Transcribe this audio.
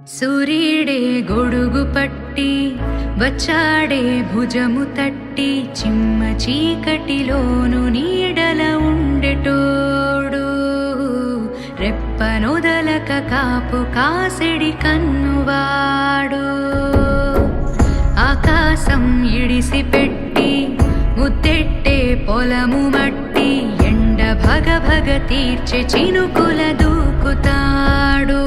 సూర్యుడే గొడుగు పట్టి వచ్చాడే భుజము తట్టి చిమ్మ చీకటిలోను నీడల ఉండెటోడు రెప్పనొదలక కాపు కాసెడి కన్నువాడు ఆకాశం ఇడిసిపెట్టి ముద్దెట్టే పొలము మట్టి ఎండ భగ భగ తీర్చె చినుకుల దూకుతాడు